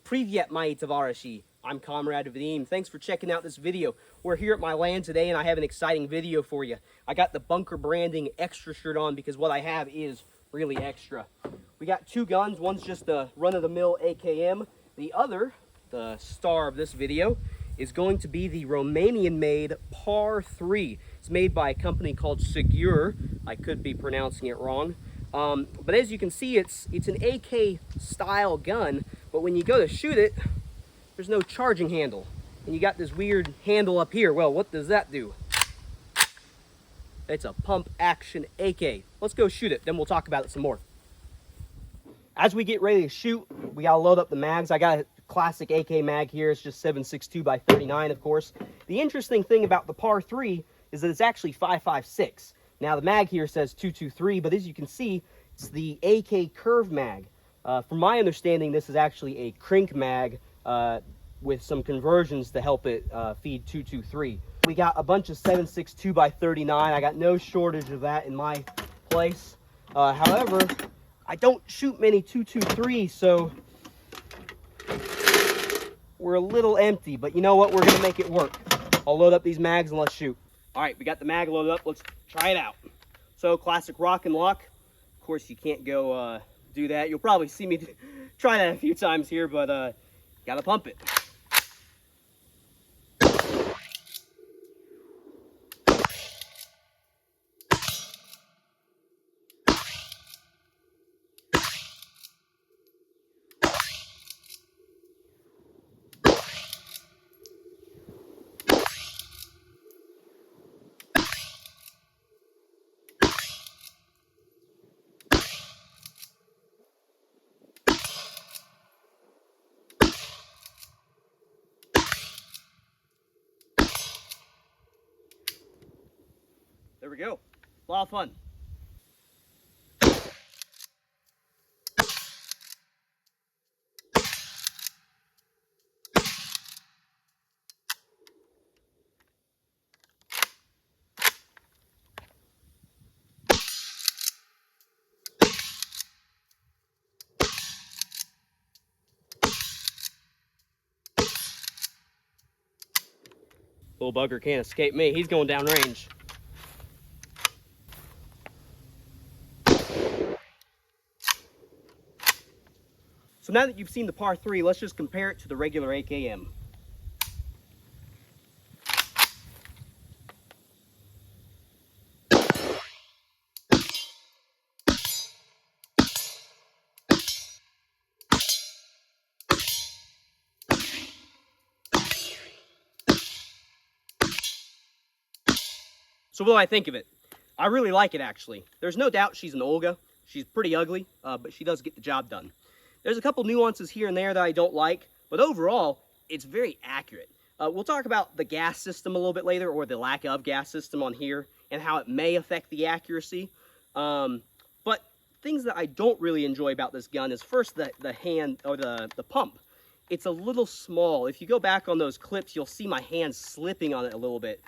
Privyet, my tovarishchi. I'm Comrade Vadim. Thanks for checking out this video. We're here at my land today and I have an exciting video for you. I got the bunker branding extra shirt on because what I have is really extra. We got two guns. One's just a run-of-the-mill AKM. The other, the star of this video, is going to be the Romanian-made PAR-3. It's made by a company called Secure. I could be pronouncing it wrong. But as you can see, it's an AK style gun, but when you go to shoot it, there's no charging handle. And you got this weird handle up here. Well, what does that do? It's a pump action AK. Let's go shoot it, then we'll talk about it some more. As we get ready to shoot, we gotta load up the mags. I got a classic AK mag here. It's just 7.62 by 39, of course. The interesting thing about the PAR-3 is that it's actually 5.56. Now the mag here says 223, but as you can see, it's the AK curve mag. From my understanding, this is actually a crink mag with some conversions to help it feed 223. We got a bunch of 7.62 by 39. I got no shortage of that in my place. However, I don't shoot many 223, so we're a little empty, but you know what? We're gonna make it work. I'll load up these mags and let's shoot. All right, we got the mag loaded up. Let's try it out. So, classic rock and lock. Of course, you can't go do that. You'll probably see me try that a few times here, but gotta pump it. There we go. A lot of fun. Little bugger can't escape me. He's going down range. So now that you've seen the PAR-3, let's just compare it to the regular AKM. So what do I think of it? I really like it, actually. There's no doubt she's an Olga. She's pretty ugly, but she does get the job done. There's a couple nuances here and there that I don't like, but overall, it's very accurate. We'll talk about the gas system a little bit later, or the lack of gas system on here, and how it may affect the accuracy. But things that I don't really enjoy about this gun is first the hand, or the pump. It's a little small. If you go back on those clips, you'll see my hand slipping on it a little bit.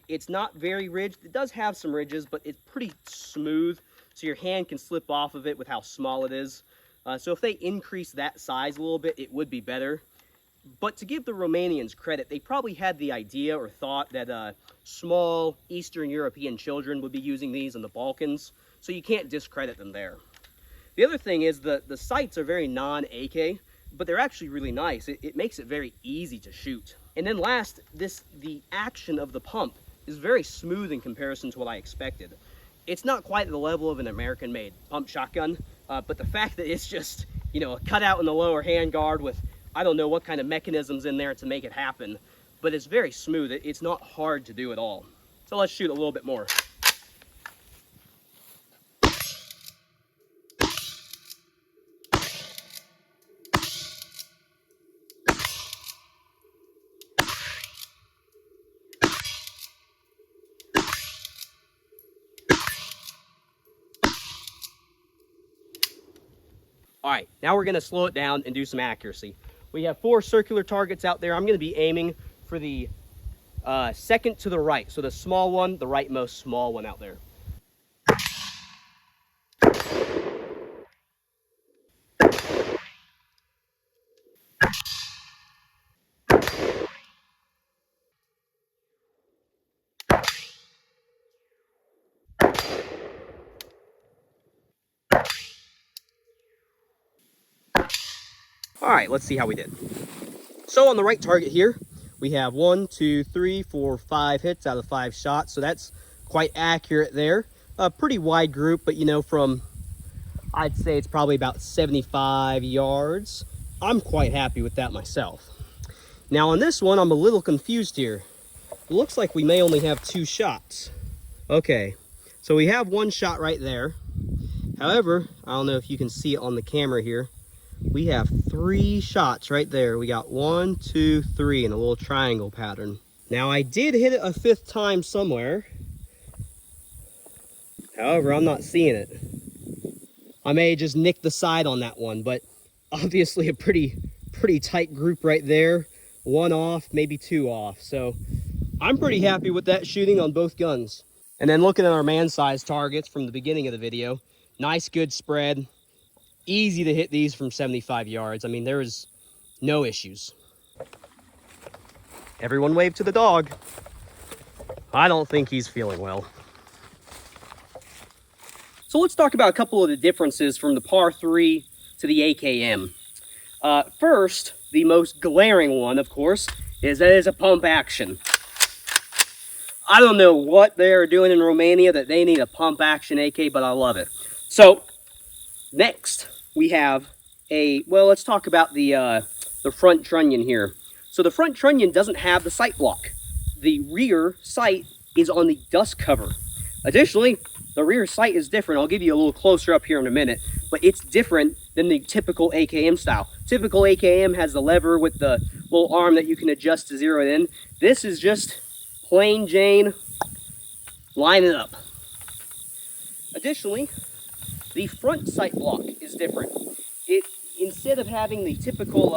It's not very ridged. It does have some ridges, but it's pretty smooth, so your hand can slip off of it with how small it is. So if they increase that size a little bit, it would be better. But to give the Romanians credit, they probably had the idea or thought that small Eastern European children would be using these in the Balkans, so you can't discredit them there. The other thing is the sights are very non-AK, but they're actually really nice. It makes it very easy to shoot. And then last, the action of the pump is very smooth in comparison to what I expected. It's not quite the level of an American-made pump shotgun, but the fact that it's just, you know, a cutout in the lower handguard with, I don't know what kind of mechanisms in there to make it happen, but it's very smooth. It's not hard to do at all. So let's shoot a little bit more. All right, now we're gonna slow it down and do some accuracy. We have 4 circular targets out there. I'm gonna be aiming for the second to the right. So the small one, the rightmost small one out there. All right, let's see how we did. So on the right target here, we have 1, 2, 3, 4, 5 hits out of 5 shots. So that's quite accurate there. A pretty wide group, but you know, from, I'd say it's probably about 75 yards. I'm quite happy with that myself. Now on this one, I'm a little confused here. It looks like we may only have 2 shots. Okay, so we have 1 shot right there. However, I don't know if you can see it on the camera here. We have 3 shots right there. We got 1, 2, 3 in a little triangle pattern. Now I did hit it a 5th time somewhere. However, I'm not seeing it. I may have just nicked the side on that one, but obviously a pretty tight group right there. 1 off, maybe 2 off. So I'm pretty happy with that shooting on both guns. And then looking at our man-sized targets from the beginning of the video, nice good spread. Easy to hit these from 75 yards. I mean, there is no issues. Everyone wave to the dog. I don't think he's feeling well. So let's talk about a couple of the differences from the PAR-3 to the AKM. First, the most glaring one, of course, is that it's a pump action. I don't know what they're doing in Romania that they need a pump action AK, but I love it. So, next, we have well, let's talk about the front trunnion here. So the front trunnion doesn't have the sight block. The rear sight is on the dust cover. Additionally, the rear sight is different. I'll give you a little closer up here in a minute, but it's different than the typical AKM style. Typical AKM has the lever with the little arm that you can adjust to zero it in. This is just plain Jane, line it up. Additionally, the front sight block is different. Instead of having the typical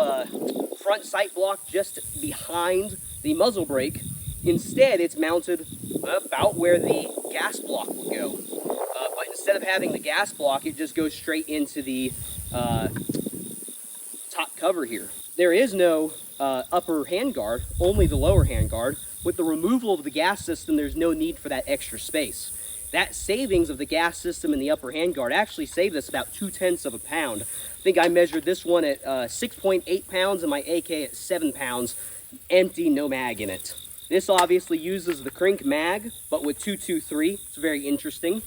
front sight block just behind the muzzle brake, instead it's mounted about where the gas block will go. But instead of having the gas block, it just goes straight into the top cover here. There is no upper handguard, only the lower handguard. With the removal of the gas system, there's no need for that extra space. That savings of the gas system and the upper handguard actually saved us about 0.2 of a pound. I think I measured this one at 6.8 pounds and my AK at 7 pounds, empty, no mag in it. This obviously uses the Krink mag, but with 223. It's very interesting.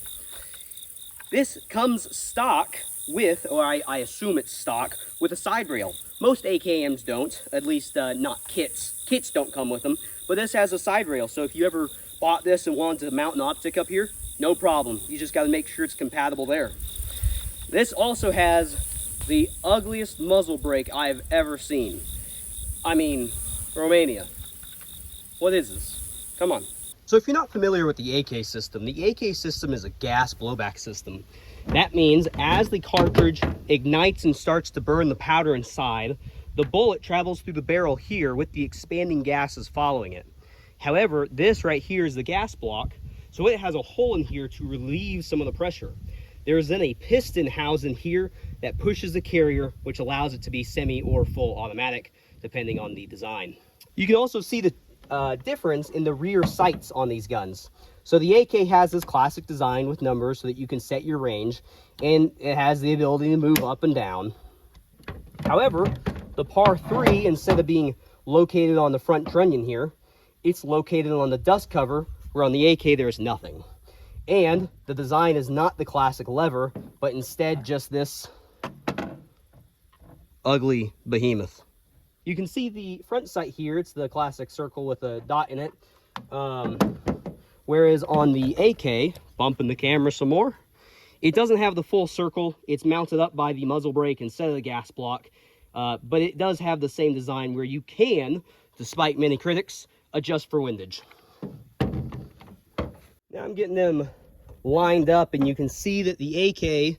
This comes stock with, or I assume it's stock, with a side rail. Most AKMs don't, at least not kits. Kits don't come with them, but this has a side rail. So if you ever bought this and wanted to mount an optic up here, no problem. You just got to make sure it's compatible there. This also has the ugliest muzzle brake I've ever seen. I mean, Romania. What is this? Come on. So if you're not familiar with the AK system is a gas blowback system. That means as the cartridge ignites and starts to burn the powder inside, the bullet travels through the barrel here with the expanding gases following it. However, this right here is the gas block, so it has a hole in here to relieve some of the pressure. There's then a piston housed in here that pushes the carrier, which allows it to be semi or full automatic, depending on the design. You can also see the difference in the rear sights on these guns. So the AK has this classic design with numbers so that you can set your range, and it has the ability to move up and down. However, the PAR-3, instead of being located on the front trunnion here, it's located on the dust cover, where on the AK there's nothing. And the design is not the classic lever, but instead just this ugly behemoth. You can see the front sight here. It's the classic circle with a dot in it. Whereas on the AK, bumping the camera some more, it doesn't have the full circle. It's mounted up by the muzzle brake instead of the gas block. But it does have the same design where you can, despite many critics, adjust for windage. Now I'm getting them lined up, and you can see that the AK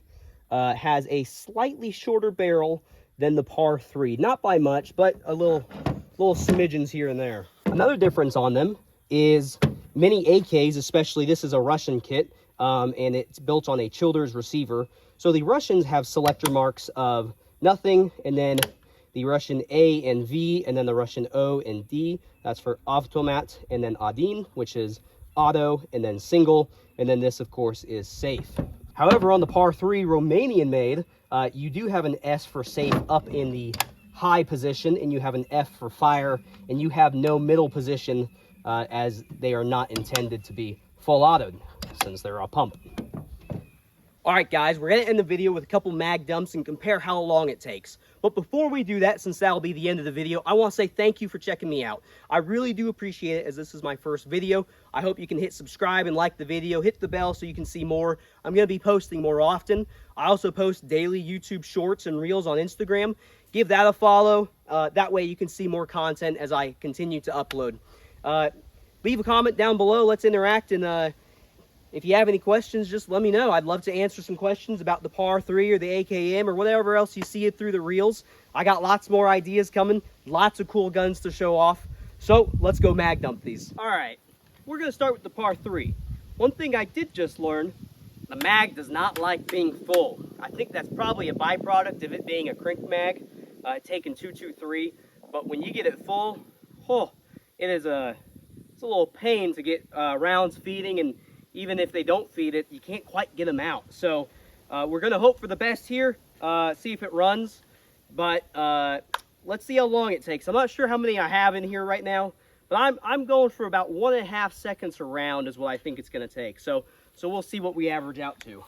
has a slightly shorter barrel than the PAR-3. Not by much, but a little smidgens here and there. Another difference on them is many AKs, especially this is a Russian kit, and it's built on a Childers receiver. So the Russians have selector marks of nothing, and then the Russian A and V, and then the Russian O and D. That's for automat, and then Adin, which is auto, and then single, and then this, of course, is safe. However, on the PAR-3 Romanian-made, you do have an S for safe up in the high position, and you have an F for fire, and you have no middle position, as they are not intended to be full autoed since they're a pump. All right, guys, we're going to end the video with a couple mag dumps and compare how long it takes. But before we do that, since that'll be the end of the video, I want to say thank you for checking me out. I really do appreciate it, as this is my first video. I hope you can hit subscribe and like the video, hit the bell so you can see more. I'm going to be posting more often. I also post daily YouTube shorts and reels on Instagram. Give that a follow. That way you can see more content as I continue to upload. Leave a comment down below. Let's interact, and if you have any questions, just let me know. I'd love to answer some questions about the PAR-3 or the AKM or whatever else you see it through the reels. I got lots more ideas coming, lots of cool guns to show off. So let's go mag dump these. All right, we're gonna start with the PAR-3. One thing I did just learn, the mag does not like being full. I think that's probably a byproduct of it being a crink mag, taking 223. But when you get it full, it's a little pain to get rounds feeding, and even if they don't feed it, you can't quite get them out. So we're gonna hope for the best here, see if it runs, but let's see how long it takes. I'm not sure how many I have in here right now, but I'm going for about 1.5 seconds a round is what I think it's gonna take. So we'll see what we average out to.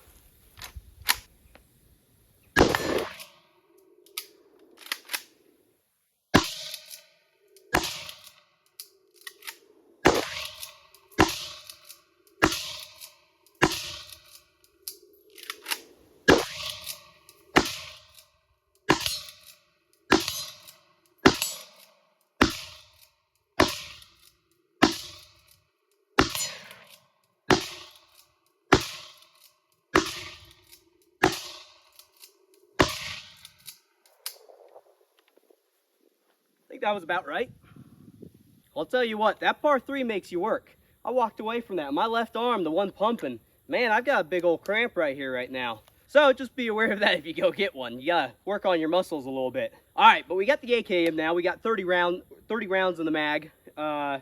I think that was about right. I'll tell you what, that PAR-3 makes you work. I walked away from that. My left arm, the one pumping, man, I've got a big old cramp right here right now. So just be aware of that if you go get one. You gotta work on your muscles a little bit. All right, but we got the AKM now. We got 30 rounds in the mag. We're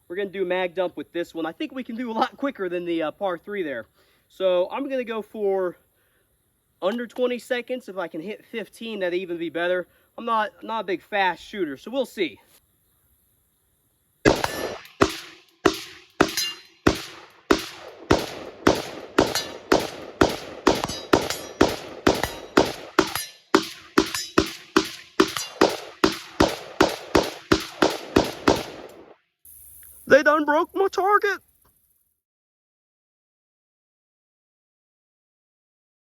gonna do a mag dump with this one. I think we can do a lot quicker than the PAR-3 there. So I'm gonna go for under 20 seconds. If I can hit 15, that'd even be better. I'm not a big fast shooter, so we'll see. They done broke my target.